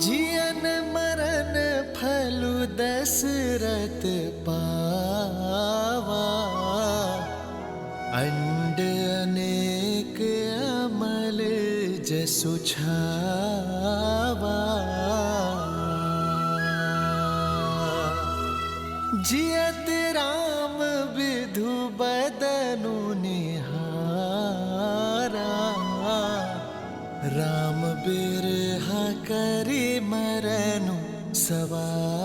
जियन मरन फलु दशरथ पावा, अंड अनेक अमल जसु छावा। जियत राम विधु बदनु निहारा, राम बिरहा करि मरनु सवारा।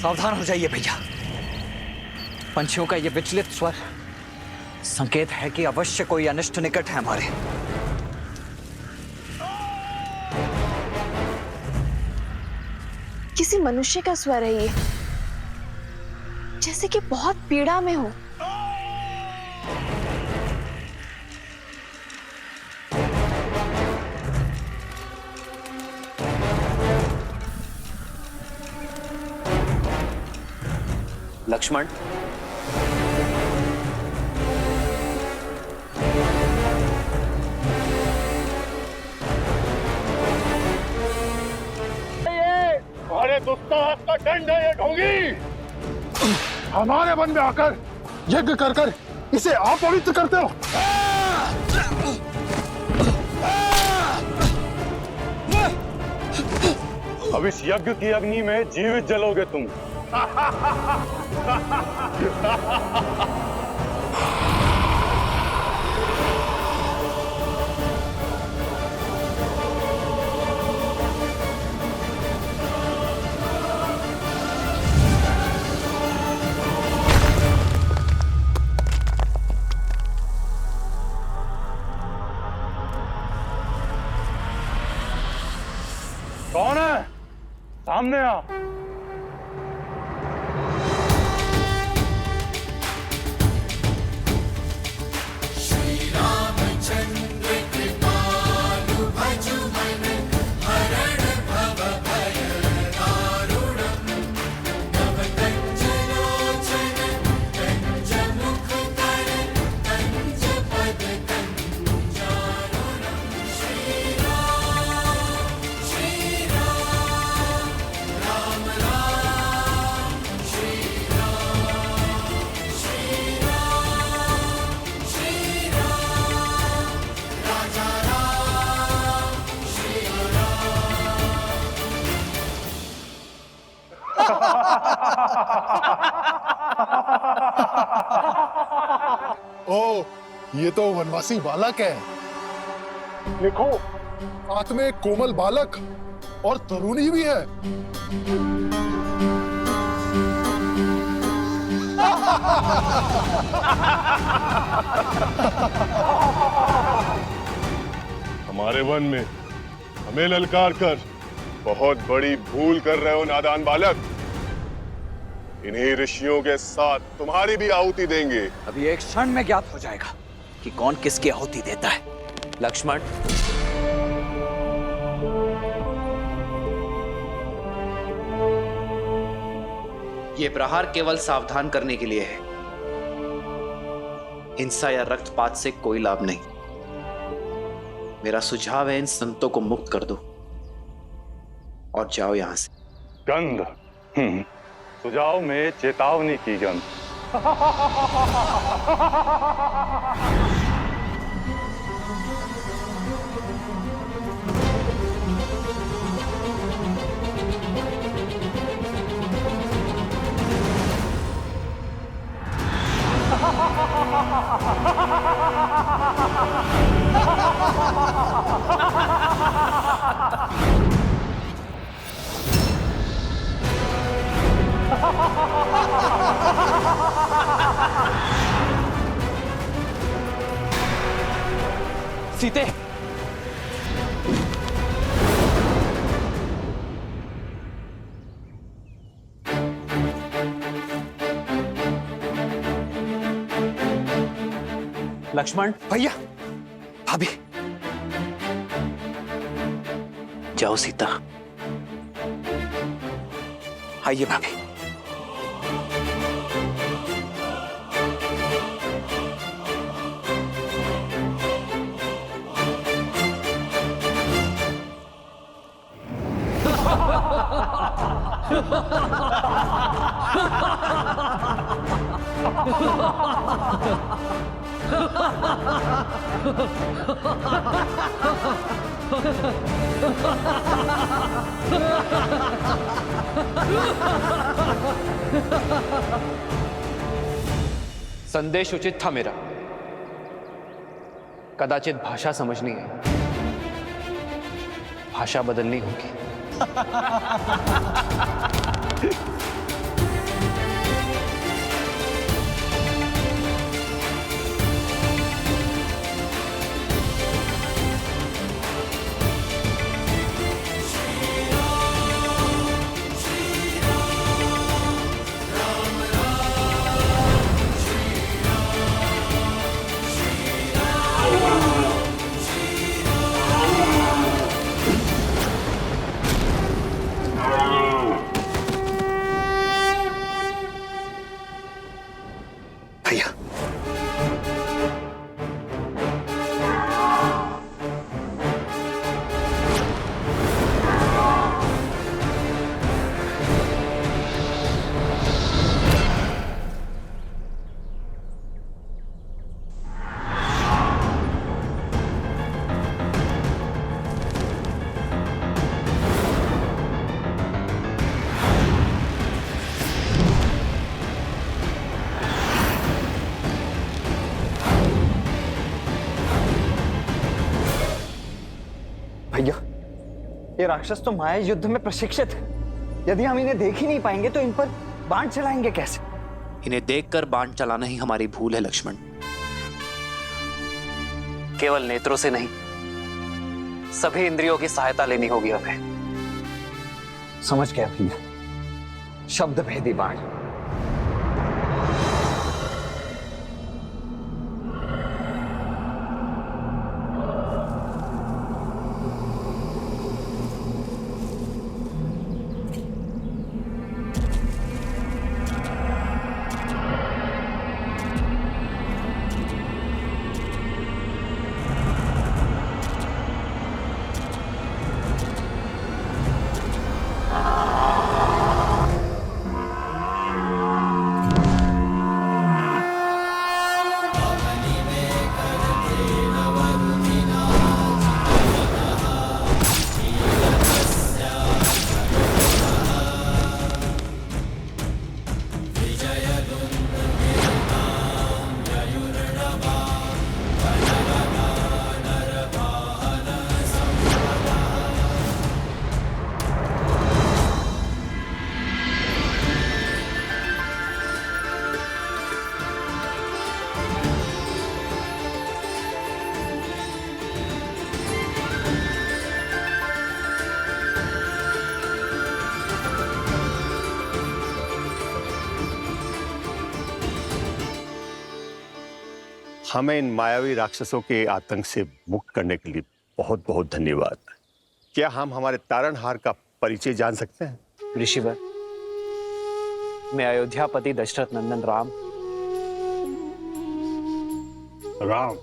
सावधान हो जाइए भैया। पंछियों का यह विचलित स्वर संकेत है कि अवश्य कोई अनिष्ट निकट है हमारे। किसी मनुष्य का स्वर है ये, जैसे कि बहुत पीड़ा में हो। लक्ष्मण, अरे दुस्साहस का दंड है ये ढोंगी। हमारे वन में आकर यज्ञ कर कर इसे अपवित्र करते हो। अब इस यज्ञ की अग्नि में जीवित जलोगे तुम। कौन है? सामने आ। ओ, ये तो वनवासी बालक है। लिखो। साथ में एक कोमल बालक और तरुणी भी है। हमारे वन में हमें ललकार कर बहुत बड़ी भूल कर रहे हो नादान बालक। इन्हीं ऋषियों के साथ तुम्हारी भी आहुति देंगे। अभी एक क्षण में ज्ञात हो जाएगा कि कौन किसकी आहुति देता है। लक्ष्मण, ये प्रहार केवल सावधान करने के लिए है। हिंसा या रक्तपात से कोई लाभ नहीं। मेरा सुझाव है इन संतों को मुक्त कर दो और जाओ यहां से। गंध। सुझाव में चेतावनी की गंध। सीते, लक्ष्मण, भैया, भाभी, जाओ सीता। आइए भाभी। संदेश उचित था मेरा। कदाचित भाषा समझनी है, भाषा बदलनी होगी। भैया, भैया, ये राक्षस तो माया युद्ध में प्रशिक्षित है। यदि हम इन्हें देख ही नहीं पाएंगे तो इन पर बाण चलाएंगे कैसे? इन्हें देखकर बाण चलाना ही हमारी भूल है लक्ष्मण। केवल नेत्रों से नहीं, सभी इंद्रियों की सहायता लेनी होगी हमें। समझ गया भैया, शब्द भेदी बाण। हमें इन मायावी राक्षसों के आतंक से मुक्त करने के लिए बहुत बहुत धन्यवाद। क्या हम हमारे तारणहार का परिचय जान सकते हैं? ऋषिवर, मैं अयोध्यापति दशरथ नंदन राम। राम,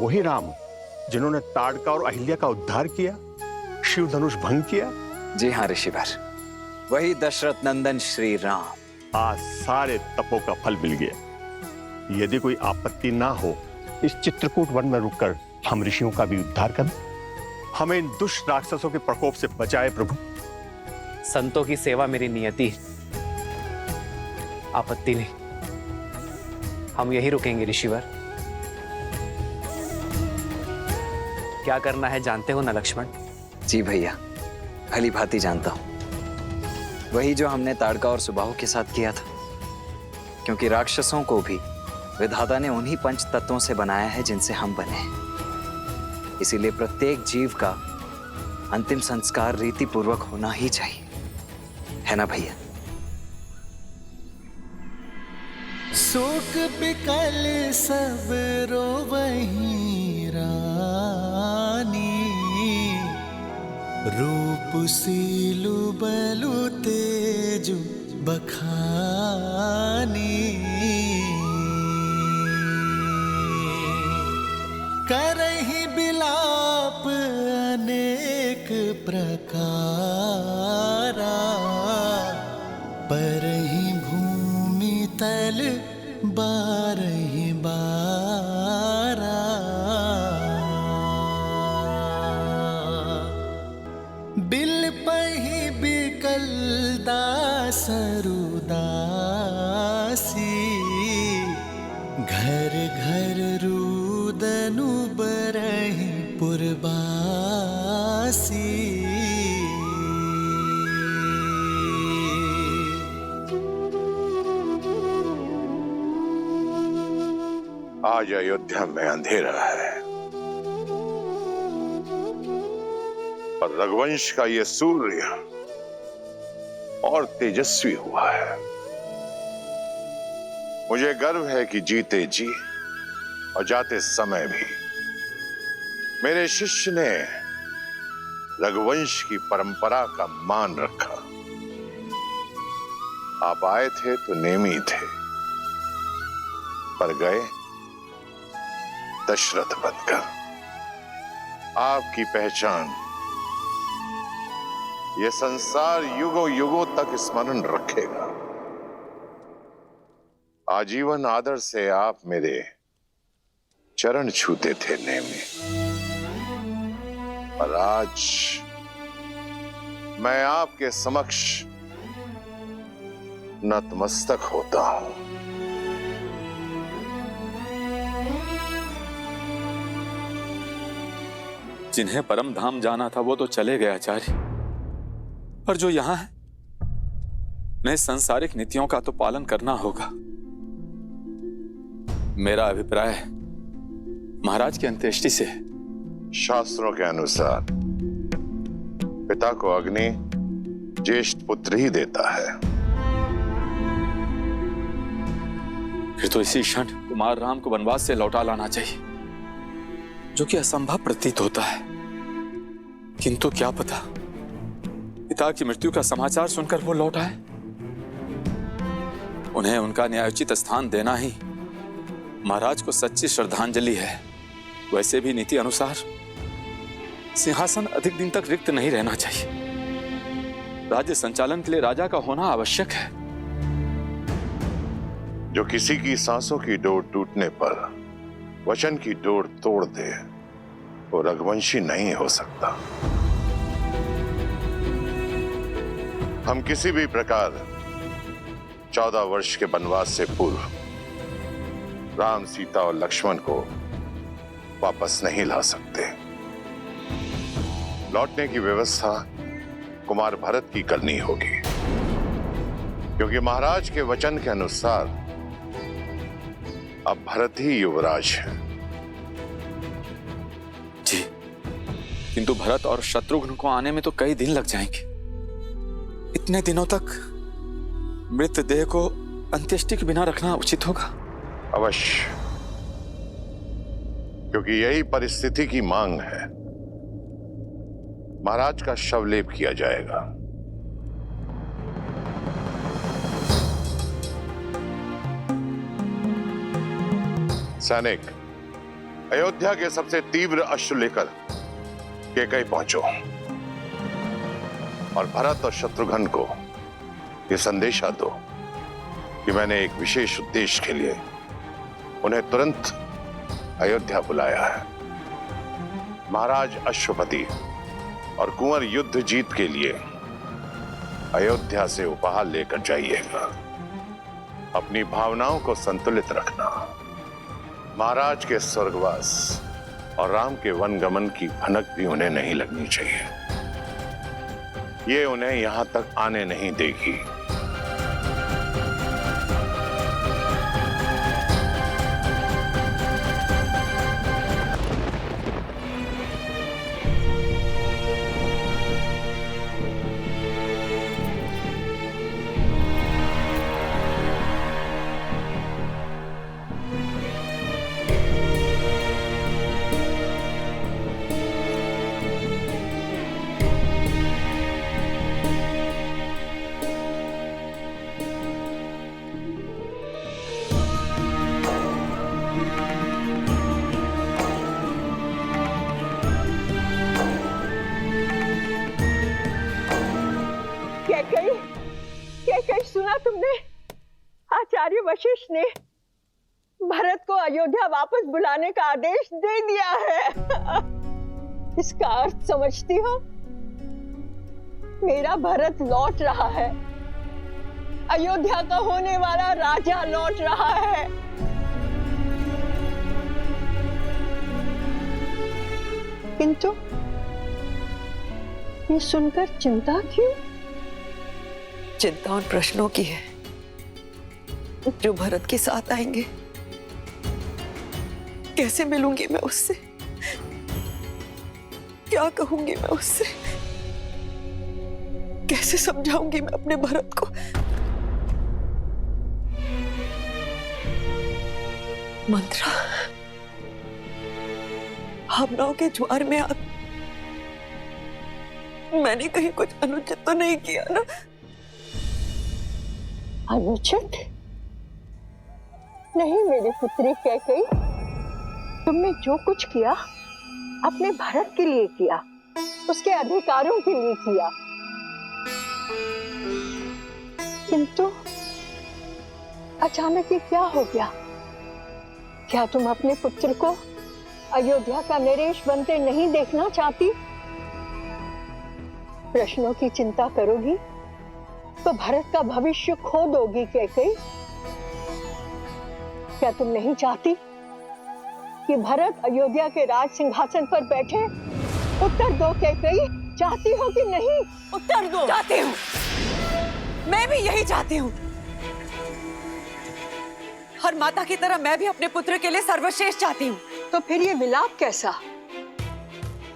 वही राम जिन्होंने ताड़का और अहिल्या का उद्धार किया, शिव धनुष भंग किया? जी हाँ ऋषिवर, वही दशरथ नंदन श्री राम। आज सारे तपों का फल मिल गया। यदि कोई आपत्ति ना हो, इस चित्रकूट वन में रुककर हम ऋषियों का भी उद्धार करें। हमें इन दुष्ट राक्षसों के प्रकोप से बचाए प्रभु। संतों की सेवा मेरी नियति है, आपत्ति नहीं। हम यही रुकेंगे ऋषिवर। क्या करना है जानते हो ना लक्ष्मण? जी भैया, भली भांति जानता हूं। वही जो हमने ताड़का और सुबाहु के साथ किया था, क्योंकि राक्षसों को भी विधाता ने उन्हीं पंच तत्वों से बनाया है जिनसे हम बने हैं। इसीलिए प्रत्येक जीव का अंतिम संस्कार रीति पूर्वक होना ही चाहिए, है ना भैया? शोक बिकल सब रोवहीं रानी, रूप सीलु बलु तेजु बखानी, करहि बिलाप अनेक प्रकारा, परहि भूमि तल बारहि बारा, बिल पहि बिकल दासरुदासी, घर घर रुदनु बरहि पुरबासी। आज अयोध्या में अंधेरा है और रघुवंश का ये सूर्य और तेजस्वी हुआ है। मुझे गर्व है कि जीते जी और जाते समय भी मेरे शिष्य ने रघुवंश की परंपरा का मान रखा। आप आए थे तो नेमी थे, पर गए दशरथ बनकर। आपकी पहचान ये संसार युगों युगों तक स्मरण रखेगा। आजीवन आदर से आप मेरे चरण छूते थे नेमी, और आज मैं आपके समक्ष नतमस्तक होता हूं। जिन्हें परम धाम जाना था वो तो चले गए आचार्य, पर जो यहां है उन्हें सांसारिक नीतियों का तो पालन करना होगा। मेरा अभिप्राय महाराज की अंत्येष्टि से शास्त्रों के अनुसार पिता को अग्नि ज्येष्ठ पुत्र ही देता है। फिर तो इसी क्षण कुमार राम को वनवास से लौटा लाना चाहिए, जो कि असंभव प्रतीत होता है। किंतु क्या पता पिता की मृत्यु का समाचार सुनकर वो लौट आए। उन्हें उनका न्यायोचित स्थान देना ही महाराज को सच्ची श्रद्धांजलि है। वैसे भी नीति अनुसार सिंहासन अधिक दिन तक रिक्त नहीं रहना चाहिए। राज्य संचालन के लिए राजा का होना आवश्यक है। जो किसी की सांसों की डोर टूटने पर वचन की डोर तोड़ दे, वो रघुवंशी नहीं हो सकता। हम किसी भी प्रकार 14 वर्ष के वनवास से पूर्व राम, सीता और लक्ष्मण को वापस नहीं ला सकते। लौटने की व्यवस्था कुमार भरत की करनी होगी, क्योंकि महाराज के वचन के अनुसार अब भरत ही युवराज है। जी, किंतु भरत और शत्रुघ्न को आने में तो कई दिन लग जाएंगे। इतने दिनों तक मृतदेह को अंत्येष्टि के बिना रखना उचित होगा। अवश्य, क्योंकि यही परिस्थिति की मांग है। महाराज का शवलेप किया जाएगा। सैनिक, अयोध्या के सबसे तीव्र अश्रु लेकर कैकेयी पहुंचो और भरत और शत्रुघ्न को यह संदेशा दो कि मैंने एक विशेष उद्देश्य के लिए उन्हें तुरंत अयोध्या बुलाया है। महाराज अश्वपति और कुंवर युद्ध जीत के लिए अयोध्या से उपहार लेकर जाइएगा। अपनी भावनाओं को संतुलित रखना। महाराज के स्वर्गवास और राम के वनगमन की भनक भी उन्हें नहीं लगनी चाहिए। ये उन्हें यहां तक आने नहीं देगी। वशिष्ठ ने भरत को अयोध्या वापस बुलाने का आदेश दे दिया है। इसका अर्थ समझती हो? मेरा भरत लौट रहा है, अयोध्या का होने वाला राजा लौट रहा है। किंतु ये सुनकर चिंता क्यों? चिंता उन प्रश्नों की है जो भरत के साथ आएंगे। कैसे मिलूंगी मैं उससे? क्या कहूंगी मैं उससे? कैसे समझाऊंगी मैं अपने भरत को? मंत्रा, भावनाओं के ज्वार में आप, मैंने कहीं कुछ अनुचित तो नहीं किया ना? अनुचित नहीं मेरी पुत्री कैकेयी, तुमने जो कुछ किया अपने भरत के लिए किया, उसके अधिकारों के लिए किया। किंतु अचानक ये क्या हो गया? क्या तुम अपने पुत्र को अयोध्या का नरेश बनते नहीं देखना चाहती? प्रश्नों की चिंता करोगी तो भरत का भविष्य खो दोगी कैकेयी। क्या तुम नहीं चाहती कि भरत अयोध्या के राज सिंहासन पर बैठे? उत्तर दो कैकेयी, चाहती हो कि नहीं? उत्तर दो। चाहती हूँ, मैं भी यही चाहती हूँ। हर माता की तरह मैं भी अपने पुत्र के लिए सर्वश्रेष्ठ चाहती हूँ। तो फिर ये विलाप कैसा,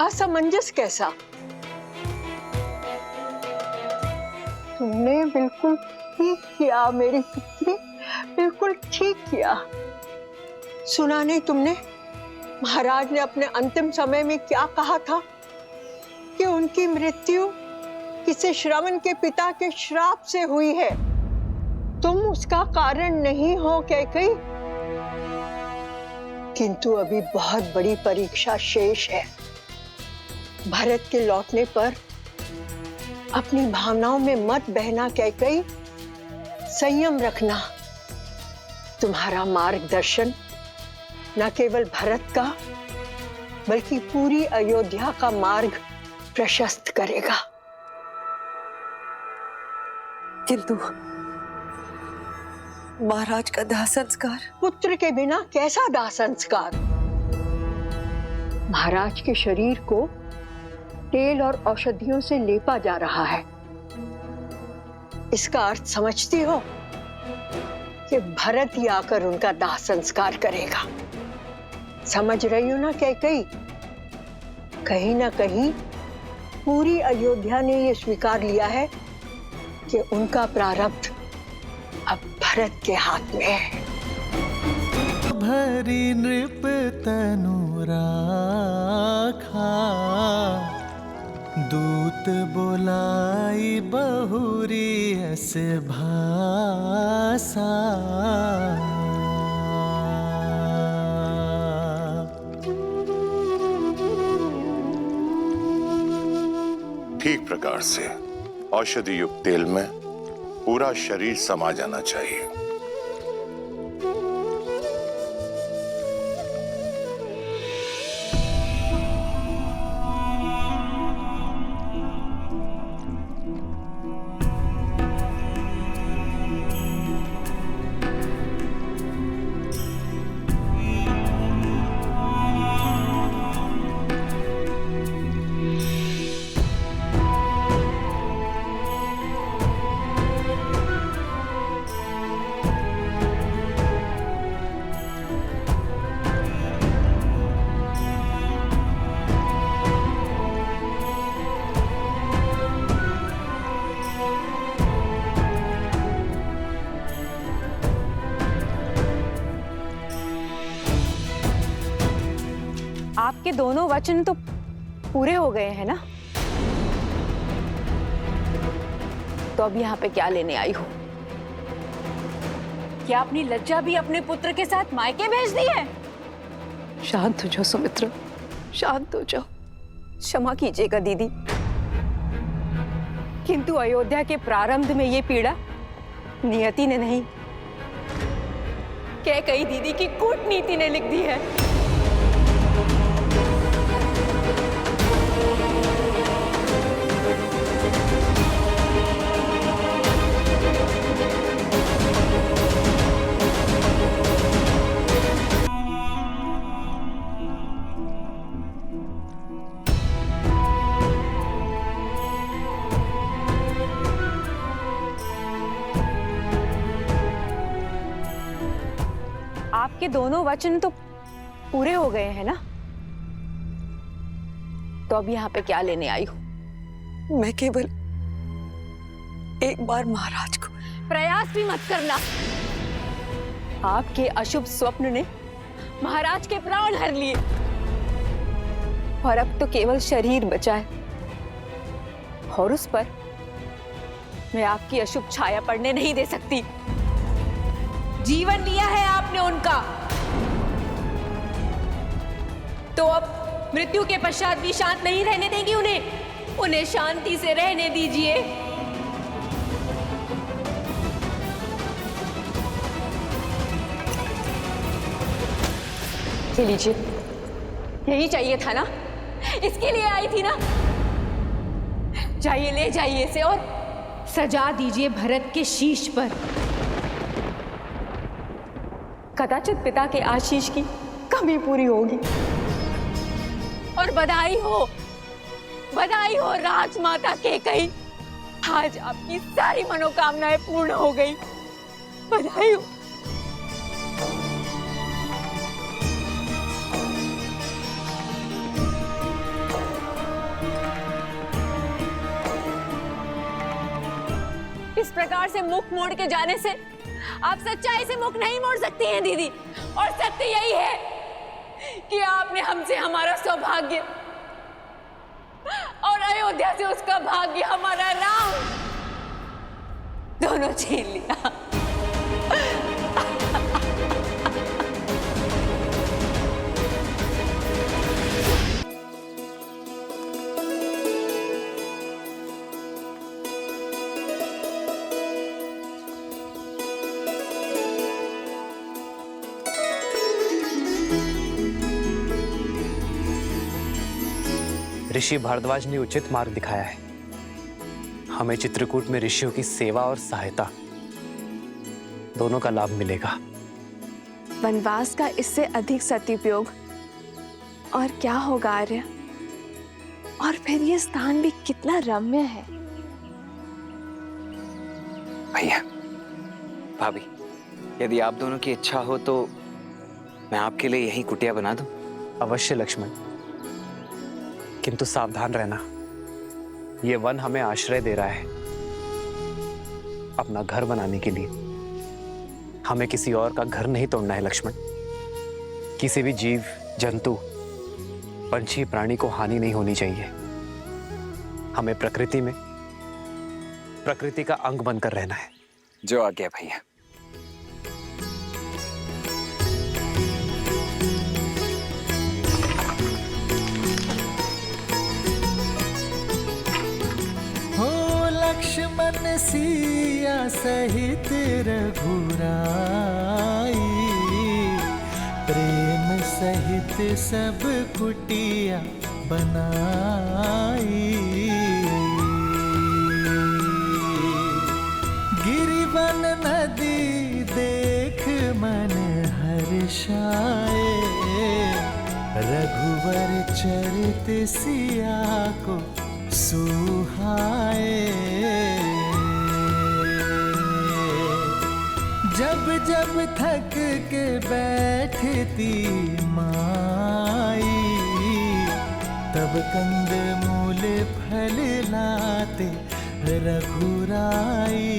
असमंजस कैसा? तुमने बिल्कुल ठीक किया मेरी पुत्री, बिल्कुल ठीक किया। सुना नहीं तुमने महाराज ने अपने अंतिम समय में क्या कहा था कि उनकी मृत्यु किसी श्रवण के पिता के श्राप से हुई है। तुम उसका कारण नहीं हो कैकेयी। किंतु अभी बहुत बड़ी परीक्षा शेष है। भरत के लौटने पर अपनी भावनाओं में मत बहना कैकेयी, संयम रखना। तुम्हारा मार्गदर्शन न केवल भरत का बल्कि पूरी अयोध्या का मार्ग प्रशस्त करेगा। किंतु महाराज का दाह संस्कार? पुत्र के बिना कैसा दाह संस्कार? महाराज के शरीर को तेल और औषधियों से लेपा जा रहा है। इसका अर्थ समझती हो कि भरत ही आकर उनका दाह संस्कार करेगा। समझ रही हो ना कैकेयी? कहीं ना कहीं पूरी अयोध्या ने यह स्वीकार लिया है कि उनका प्रारब्ध अब भरत के हाथ में है। भरी नृप तनु राखा, दूत बोलाई बहुरी अस भाषा। ठीक प्रकार से औषधि युक्त तेल में पूरा शरीर समा जाना चाहिए। आपके दोनों वचन तो पूरे हो गए हैं ना? तो अब यहाँ पे क्या लेने आई हो? क्या अपनी लज्जा भी अपने पुत्र के साथ मायके भेज दी है? शांत हो जाओ सुमित्रा, शांत हो जाओ। क्षमा कीजिएगा दीदी, किंतु अयोध्या के प्रारंभ में ये पीड़ा नियति ने नहीं कैकई दीदी की कूटनीति ने लिख दी है। आपके दोनों वचन तो पूरे हो गए हैं ना? तो अब यहाँ पे क्या लेने आई हूँ? मैं केवल एक बार महाराज को। प्रयास भी मत करना। आपके अशुभ स्वप्न ने महाराज के प्राण हर लिए और अब तो केवल शरीर बचा है, और उस पर मैं आपकी अशुभ छाया पड़ने नहीं दे सकती। जीवन लिया है आपने उनका, तो अब मृत्यु के पश्चात भी शांत नहीं रहने देंगी उन्हें शांति से रहने दीजिए। ये लीजिए, यही चाहिए था ना, इसके लिए आई थी ना। जाइए, ले जाइए इसे और सजा दीजिए भरत के शीश पर। कदाचित पिता के आशीष की कमी पूरी होगी। और बधाई हो राजमाता कैकई, आज आपकी सारी मनोकामनाएं पूर्ण हो गई। बधाई हो। इस प्रकार से मुख मोड़ के जाने से आप सच्चाई से मुख नहीं मोड़ सकती हैं दीदी। और सत्य यही है कि आपने हमसे हमारा सौभाग्य और अयोध्या से उसका भाग्य, हमारा राम, दोनों छीन लिया। ऋषि भारद्वाज ने उचित मार्ग दिखाया है। हमें चित्रकूट में ऋषियों की सेवा और सहायता दोनों का लाभ मिलेगा। वनवास का इससे अधिक सदुपयोग और क्या होगा आर्य? और फिर ये स्थान भी कितना रम्य है। भैया, भाभी, यदि आप दोनों की इच्छा हो तो मैं आपके लिए यही कुटिया बना दूं। अवश्य लक्ष्मण, किंतु सावधान रहना। यह वन हमें आश्रय दे रहा है अपना घर बनाने के लिए। हमें किसी और का घर नहीं तोड़ना है लक्ष्मण। किसी भी जीव, जंतु, पंछी, प्राणी को हानि नहीं होनी चाहिए। हमें प्रकृति का अंग बनकर रहना है। जो आज्ञा भैया। लक्ष्मण सिया सहित रघुराई, प्रेम सहित सब कुटिया बनाई। गिरिवन नदी देख मन हर्षाए, रघुवर चरित सिया को सुहाए। जब जब थक के बैठती माई, तब कंद मूल फल लाते रघुराई।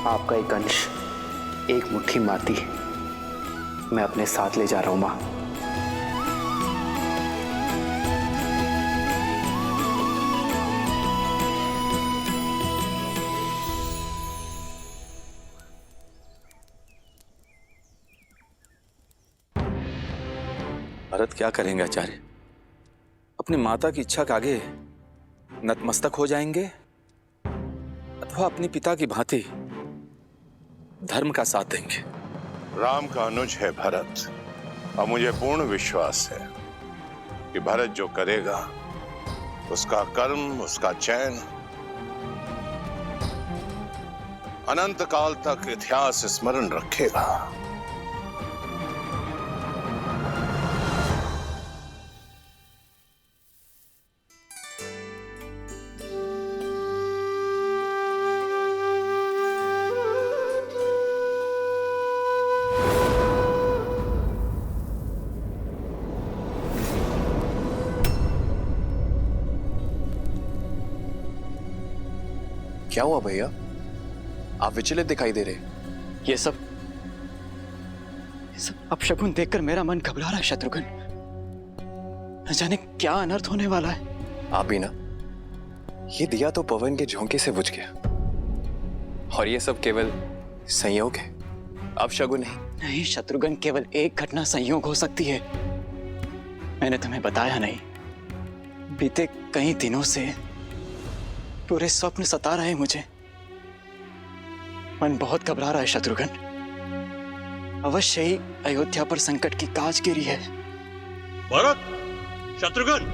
आपका एक अंश, एक मुट्ठी माटी, मैं अपने साथ ले जा रहा हूं मां। भरत क्या करेंगे आचार्य? अपनी माता की इच्छा के आगे नतमस्तक हो जाएंगे अथवा अपने पिता की भांति धर्म का साथ देंगे? राम का अनुज है भरत, और मुझे पूर्ण विश्वास है कि भरत जो करेगा उसका कर्म, उसका चयन अनंत काल तक इतिहास स्मरण रखेगा। क्या हुआ भैया? आप विचलित दिखाई दे रहे। ये सब अपशकुन देखकर मेरा मन घबरा रहा है शत्रुघ्न। न जाने क्या अनर्थ होने वाला है। आप ही ना, ये दिया तो पवन के झोंके से बुझ गया, और ये सब केवल संयोग है, अपशकुन नहीं। नहीं शत्रुघ्न, केवल एक घटना संयोग हो सकती है। मैंने तुम्हें बताया नहीं, बीते कई दिनों से पूरे स्वप्न सता रहे मुझे। मन बहुत घबरा रहा है शत्रुघ्न। अवश्य ही अयोध्या पर संकट की काज गिरी है। भरत, शत्रुघ्न,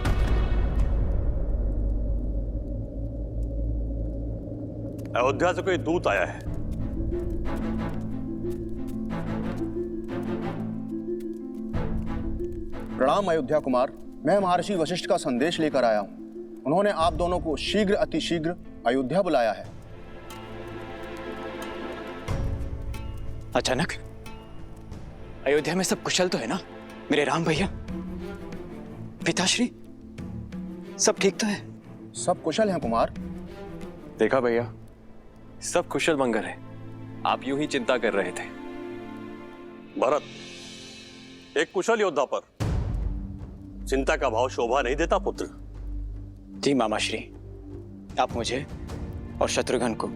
अयोध्या से कोई दूत आया है। प्रणाम अयोध्या कुमार, मैं महर्षि वशिष्ठ का संदेश लेकर आया हूं। उन्होंने आप दोनों को शीघ्र अतिशीघ्र अयोध्या बुलाया है। अचानक अयोध्या में सब कुशल तो है ना मेरे राम भैया? पिताश्री सब ठीक तो है? सब कुशल हैं कुमार। देखा भैया, सब कुशल मंगल है। आप यूं ही चिंता कर रहे थे। भरत, एक कुशल योद्धा पर चिंता का भाव शोभा नहीं देता पुत्र। जी मामाश्री, आप मुझे और शत्रुघ्न को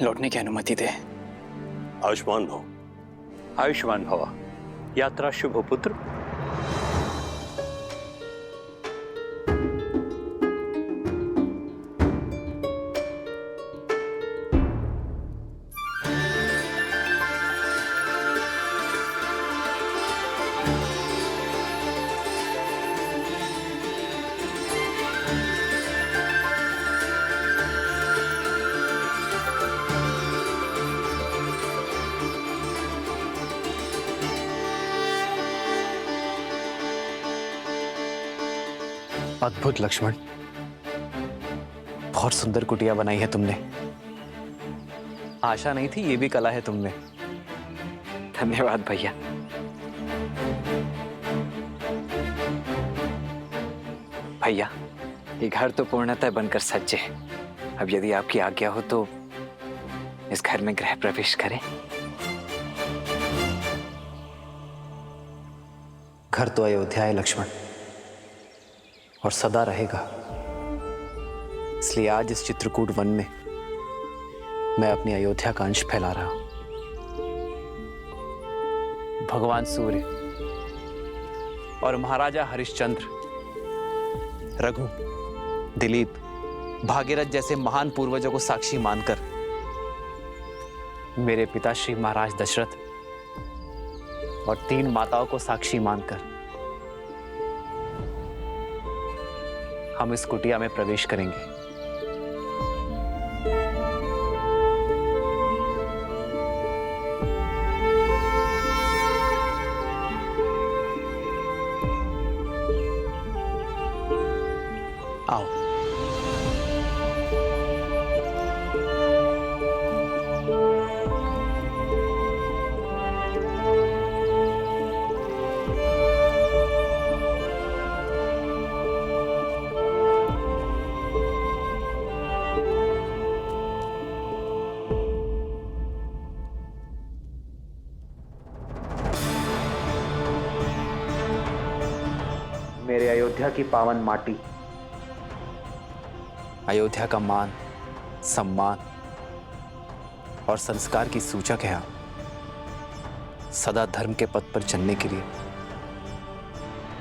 लौटने की अनुमति दें। आयुष्मान भव। आयुष्मान भव। यात्रा शुभ हो पुत्र। अद्भुत लक्ष्मण, बहुत सुंदर कुटिया बनाई है तुमने। आशा नहीं थी ये भी कला है तुमने। धन्यवाद भैया। भैया, ये घर तो पूर्णतः बनकर सज्ज है। अब यदि आपकी आज्ञा हो तो इस घर में गृह प्रवेश करें। घर तो अयोध्या है लक्ष्मण, और सदा रहेगा। इसलिए आज इस चित्रकूट वन में मैं अपनी अयोध्या का अंश फैला रहा हूं। भगवान सूर्य और महाराजा हरिश्चंद्र, रघु, दिलीप, भागीरथ जैसे महान पूर्वजों को साक्षी मानकर, मेरे पिता श्री महाराज दशरथ और 3 माताओं को साक्षी मानकर हम इस कुटिया में प्रवेश करेंगे। आओ। मेरे अयोध्या की पावन माटी, अयोध्या का मान, सम्मान और संस्कार की सूचक है आप। सदा धर्म के पथ पर चलने के लिए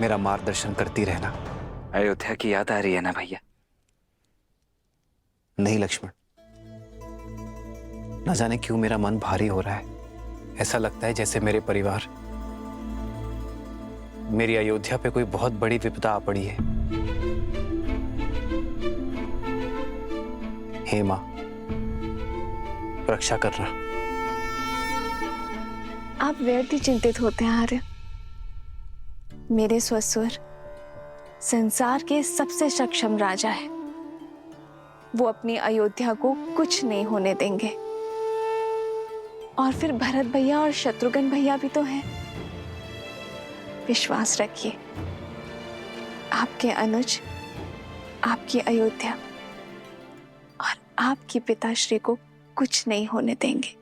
मेरा मार्गदर्शन करती रहना। अयोध्या की याद आ रही है ना भैया? नहीं लक्ष्मण, न जाने क्यों मेरा मन भारी हो रहा है। ऐसा लगता है जैसे मेरे परिवार, मेरी अयोध्या पे कोई बहुत बड़ी विपदा आ पड़ी है। हे मां, रक्षा करना। आप व्यर्थ ही चिंतित होते हैं आर्य। मेरे ससुर संसार के सबसे सक्षम राजा है। वो अपनी अयोध्या को कुछ नहीं होने देंगे। और फिर भरत भैया और शत्रुघ्न भैया भी तो हैं। विश्वास रखिए, आपके अनुज आपकी अयोध्या और आपके पिताश्री को कुछ नहीं होने देंगे।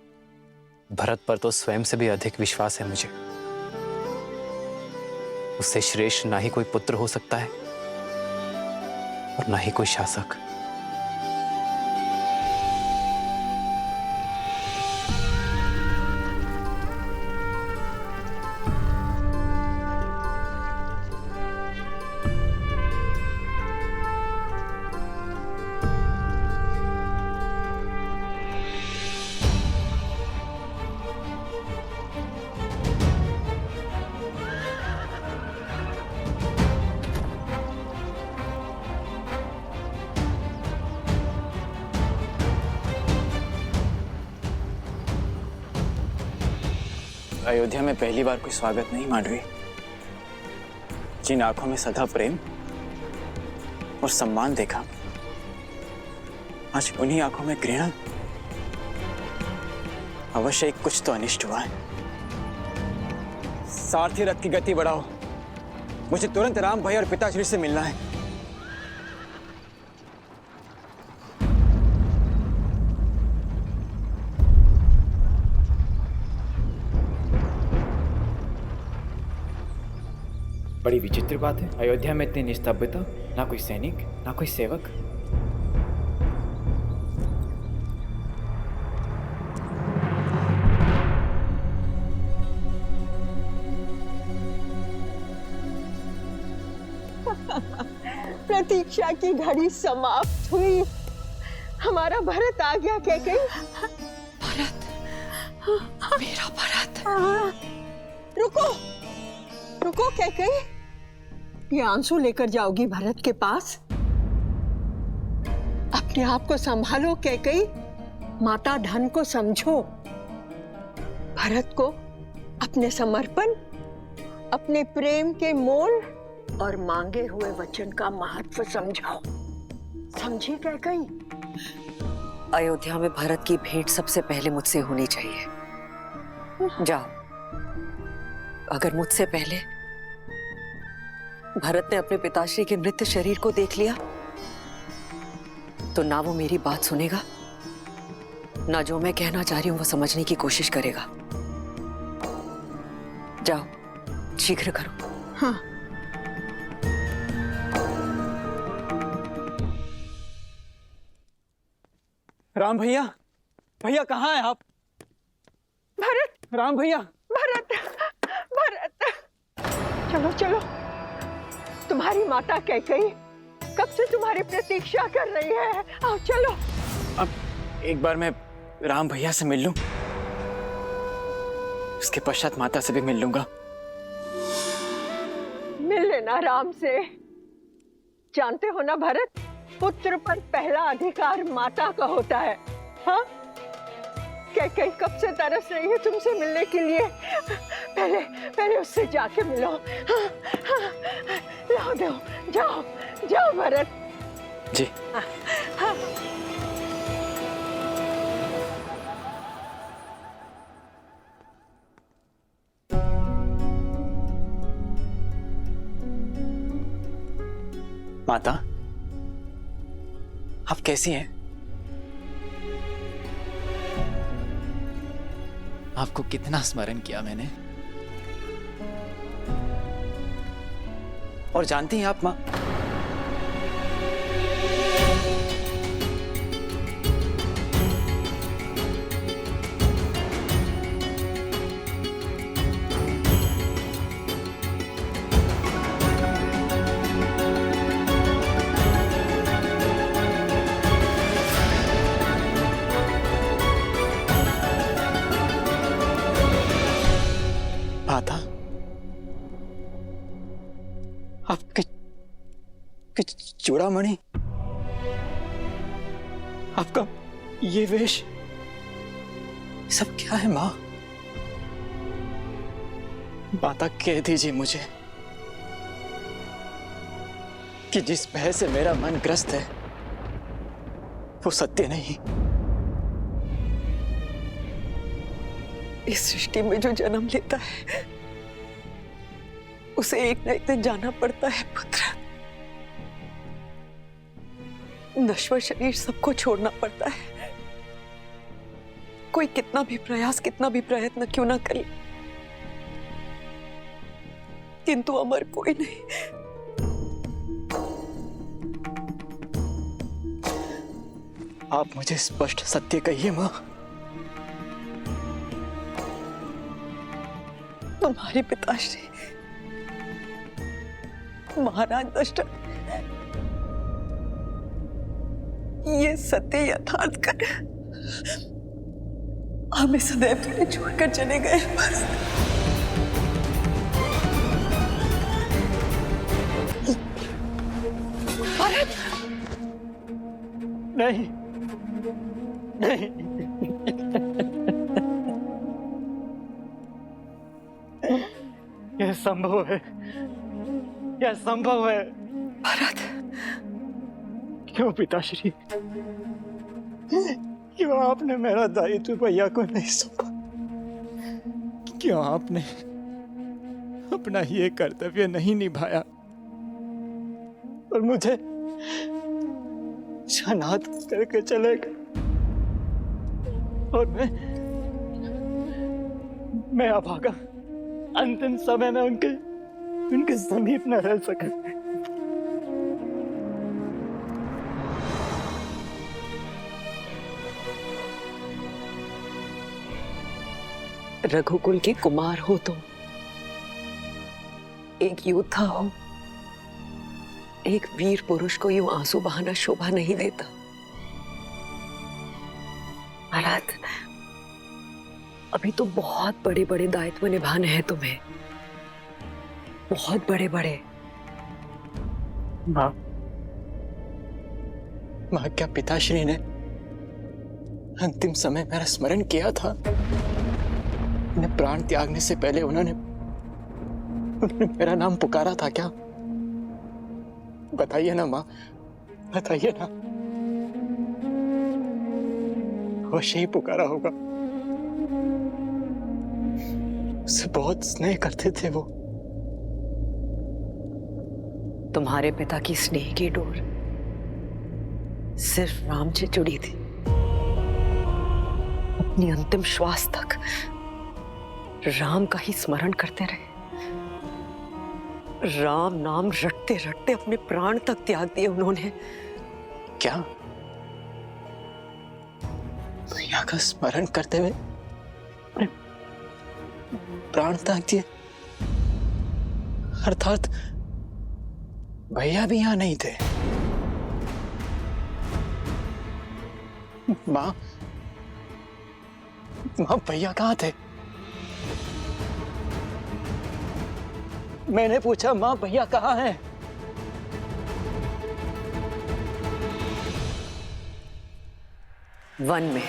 भरत पर तो स्वयं से भी अधिक विश्वास है मुझे। उससे श्रेष्ठ ना ही कोई पुत्र हो सकता है और ना ही कोई शासक। अयोध्या में पहली बार कोई स्वागत नहीं मांडवी। जिन आंखों में सदा प्रेम और सम्मान देखा, आज उन्हीं आंखों में घृणा। अवश्य कुछ तो अनिष्ट हुआ है। सारथी रथ की गति बढ़ाओ, मुझे तुरंत राम भाई और पिताश्री से मिलना है। बड़ी विचित्र बात है, अयोध्या में इतनी निस्तब्धता, ना कोई सैनिक ना कोई सेवक। प्रतीक्षा की घड़ी समाप्त हुई। हमारा भरत आ गया। कैकेयी, भरत, मेरा भरत। रुको रुको कैकेयी, ये आंसू लेकर जाओगी भरत के पास? अपने आप को संभालो कैकेयी, माता धन को समझो। भरत को अपने समर्पण, अपने प्रेम के मोल और मांगे हुए वचन का महत्व समझाओ। समझी कैकेयी? अयोध्या में भरत की भेंट सबसे पहले मुझसे होनी चाहिए। जाओ, अगर मुझसे पहले भरत ने अपने पिताश्री के मृत शरीर को देख लिया तो ना वो मेरी बात सुनेगा, ना जो मैं कहना चाह रही हूं वो समझने की कोशिश करेगा। जाओ, शीघ्र करो। हाँ। राम भैया, भैया कहाँ हैं आप? भरत, राम भैया। भरत, भरत, चलो चलो। तुम्हारी माता कैकेयी कब से तुम्हारी प्रतीक्षा कर रही है। आओ चलो। अब एक बार मैं राम भैया से मिल लूं, उसके पश्चात माता से भी मिल लूंगा। मिल लेना राम से। जानते हो ना भरत, पुत्र पर पहला अधिकार माता का होता है। हाँ, कैकेयी कब से तरस रही है तुमसे मिलने के लिए। पहले उससे जाके मिलो। हाँ, हाँ, लाओ दो, जाओ जाओ भरत जी। हाँ, हाँ। माता, आप कैसी हैं? आपको कितना स्मरण किया मैंने, और जानती हैं आप माँ, माता, आपके चूड़ामणि, आपका ये वेश, सब क्या है माँ? माता कह दीजिए मुझे कि जिस भय से मेरा मन ग्रस्त है वो सत्य नहीं। इस सृष्टि में जो जन्म लेता है उसे एक न एक दिन जाना पड़ता है पुत्र। नश्वर शरीर सबको छोड़ना पड़ता है। कोई कितना भी प्रयास, कितना भी प्रयत्न क्यों ना करे, किंतु अमर कोई नहीं। आप मुझे स्पष्ट सत्य कहिए माँ। तुम्हारे पिताश्री महाराज दशरथ ये सत्य यथार्थ कर हमें सदैव के लिए छोड़कर चले गए। भरत, नहीं नहीं, यह संभव है, यह संभव है। भरत, क्यों पिताश्री, क्यों आपने मेरा दायित्व भैया को नहीं सौंपा? क्यों आपने अपना ये कर्तव्य नहीं निभाया और मुझे अनाथ करके चले गए? और मैं अभागा अंतिम समय में उनके समीप न रह सका। रघुकुल के कुमार हो तुम, एक योद्धा हो, एक वीर पुरुष को यूं आंसू बहाना शोभा नहीं देता। महाराज, अभी तो बहुत बड़े बड़े दायित्व निभाने हैं तुम्हें, बहुत बड़े बड़े। माँ, क्या पिताश्री ने अंतिम समय मेरा स्मरण किया था? उन्हें प्राण त्यागने से पहले उन्होंने मेरा नाम पुकारा था क्या? बताइए ना माँ, बताइए ना। अवश्य ही पुकारा होगा। उससे बहुत स्नेह करते थे वो। तुम्हारे पिता की स्नेह की डोर सिर्फ राम से जुड़ी थी। अपनी अंतिम श्वास तक राम का ही स्मरण करते रहे। राम नाम रटते रटते अपने प्राण तक त्याग दिए उन्होंने। क्या भैया का स्मरण करते हुए प्राण त्याग दिए? अर्थात भैया भी यहां नहीं थे। माँ, भैया कहाँ थे? मैंने पूछा माँ, भैया कहाँ हैं? वन में।